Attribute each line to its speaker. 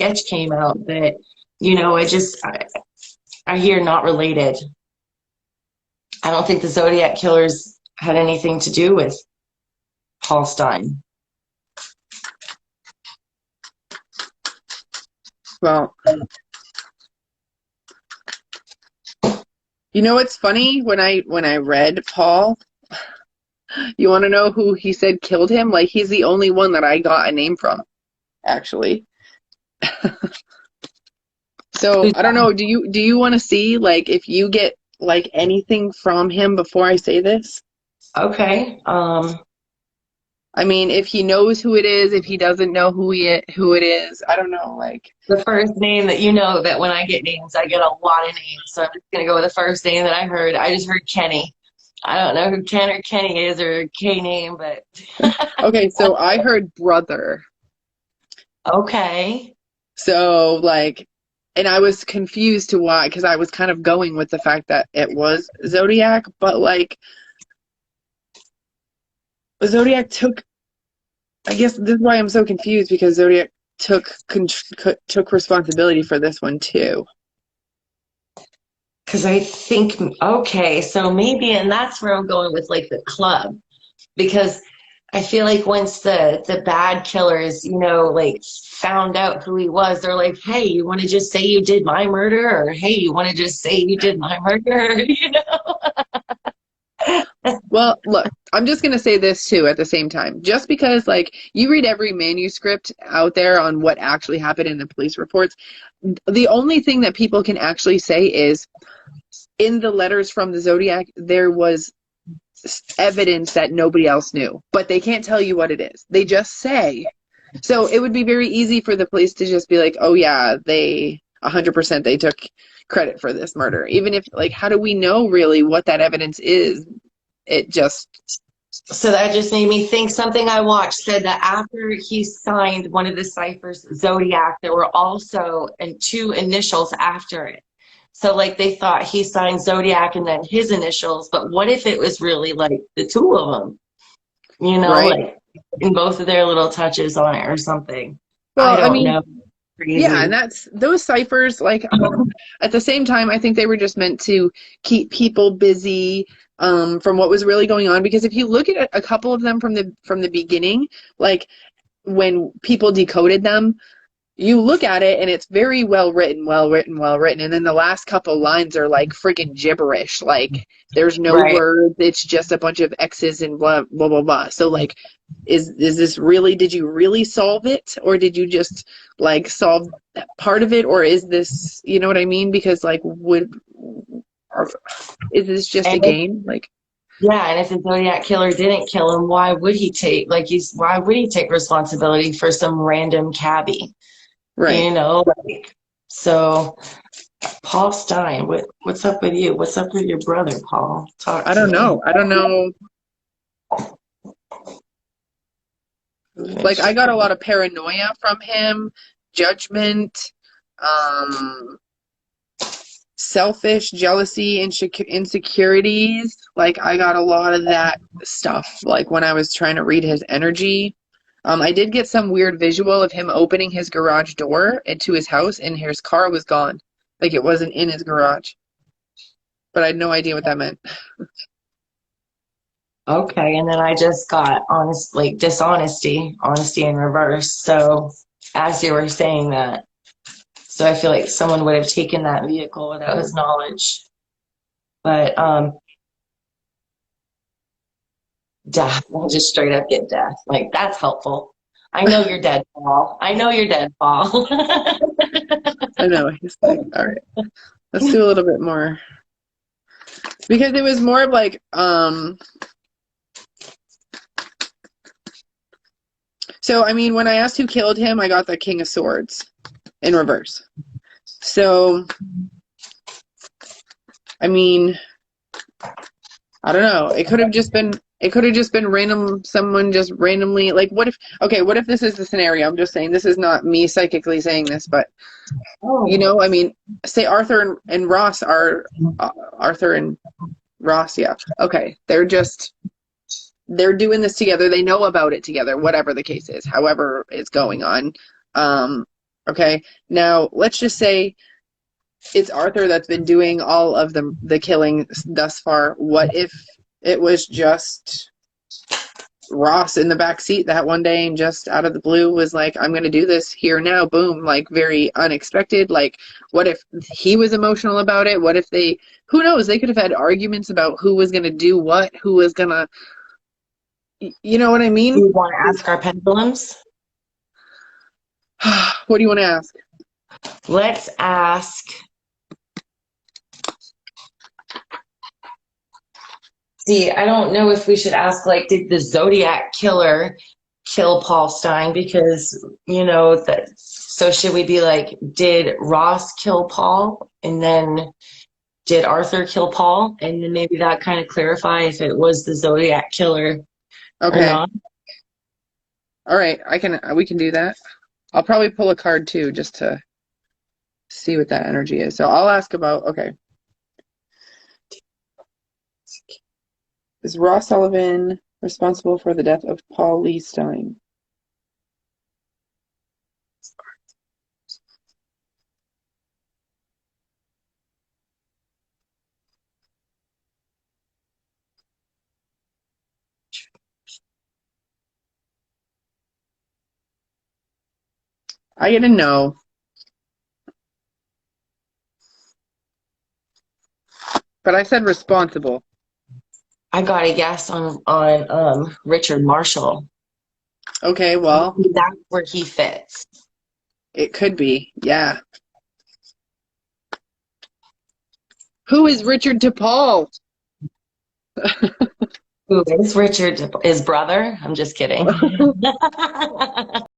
Speaker 1: sketch came out that, I hear not related. I don't think the Zodiac killers had anything to do with Paul Stein.
Speaker 2: Well, you know what's funny? When I read Paul, you want to know who he said killed him? Like, he's the only one that I got a name from, actually. So I don't know. Do you want to see, like, if you get like anything from him before I say this?
Speaker 1: Okay.
Speaker 2: I mean, if he knows who it is, if he doesn't know who it is, I don't know. Like,
Speaker 1: The first name that you know that when I get names, I get a lot of names. So I'm just going to go with the first name that I heard. I just heard Kenny. I don't know who Ken or Kenny is or K name, but
Speaker 2: okay, so I heard brother.
Speaker 1: okay.
Speaker 2: So like, and I was confused to why, because I was kind of going with the fact that it was Zodiac, but like Zodiac took. I guess this is why I'm so confused, because Zodiac took responsibility for this one too.
Speaker 1: Because I think, okay, so maybe, and that's where I'm going with like the club. Because I feel like once the bad killers, like found out who he was, they're like, hey, you want to just say you did my murder? Or hey, you want to just say you did my murder?
Speaker 2: Well, look, I'm just going to say this too at the same time. Just because, like, you read every manuscript out there on what actually happened in the police reports, the only thing that people can actually say is in the letters from the Zodiac, there was evidence that nobody else knew, but they can't tell you what it is. They just say. So it would be very easy for the police to just be like, oh, yeah, they 100% they took credit for this murder. Even if, like, how do we know really what that evidence is? It just,
Speaker 1: So that just made me think something I watched said that after he signed one of the ciphers, Zodiac, there were also two initials after it. So like they thought he signed Zodiac and then his initials, but what if it was really like the two of them?
Speaker 2: right?
Speaker 1: Like in both of their little touches on it or something. I
Speaker 2: Well, I
Speaker 1: don't
Speaker 2: mean,
Speaker 1: know.
Speaker 2: yeah, and
Speaker 1: Crazy.
Speaker 2: that's those ciphers, like, at the same time, I think they were just meant to keep people busy from what was really going on. Because if you look at a couple of them from the beginning, like when people decoded them, you look at it and it's very well written, and then the last couple lines are like freaking gibberish. Like there's no
Speaker 1: Right.
Speaker 2: words, it's just a bunch of X's and blah blah blah blah. So like, is this really? Did you really solve it, or did you just like solve that part of it, or is this, you know what I mean? Because like, or, is this just a
Speaker 1: And
Speaker 2: game? Like,
Speaker 1: yeah, and if the Zodiac killer didn't kill him, why would he take responsibility for some random cabbie?
Speaker 2: right?
Speaker 1: Like, so Paul Stein, what's up with you? What's up with your brother, Paul? Talk
Speaker 2: I
Speaker 1: to
Speaker 2: don't
Speaker 1: me.
Speaker 2: know. I don't know. Like, I got a lot of paranoia from him, judgment, um, selfish, jealousy, insecurities. Like, I got a lot of that stuff, like, when I was trying to read his energy. I did get some weird visual of him opening his garage door into his house, and his car was gone. Like, it wasn't in his garage. But I had no idea what that meant.
Speaker 1: Okay, and then I just got like dishonesty, honesty in reverse. So as you were saying that, so I feel like someone would have taken that vehicle without his knowledge. But death, I'll just straight up get death. Like that's helpful. I know you're dead, Paul. I know you're dead, Paul.
Speaker 2: I know. He's like, all right, let's do a little bit more. Because it was more of like, so, I mean, when I asked who killed him, I got the King of Swords in reverse. So, I mean, I don't know. It could have just been random, someone just randomly, like, what if this is the scenario? I'm just saying, this is not me psychically saying this, but,
Speaker 1: Oh,
Speaker 2: I mean, say Arthur and Ross are, Arthur and Ross, yeah. Okay. They're doing this together. They know about it together, whatever the case is, however it's going on. Okay. Now, let's just say it's Arthur that's been doing all of the killing thus far. What if it was just Ross in the back seat that one day and just out of the blue was like, I'm going to do this here now, boom, like very unexpected. Like, what if he was emotional about it? What if who knows, they could have had arguments about who was going to do what, who was going to, you know what I mean?
Speaker 1: Do you want to ask our pendulums?
Speaker 2: What do you want to ask?
Speaker 1: Let's ask. See, I don't know if we should ask, like, did the Zodiac killer kill Paul Stine? Because, so should we be like, did Ross kill Paul? And then did Arthur kill Paul? And then maybe that kind of clarify if it was the Zodiac killer or not.
Speaker 2: All right, we can do that. I'll probably pull a card too, just to see what that energy is. So I'll ask about, okay. Is Ross Sullivan responsible for the death of Paul Lee Stine? I get a no. But I said responsible.
Speaker 1: I got a yes on Richard Marshall.
Speaker 2: Okay, well,
Speaker 1: that's where he fits.
Speaker 2: It could be, yeah. Who is Richard to Paul?
Speaker 1: Who is Richard? His brother? I'm just kidding.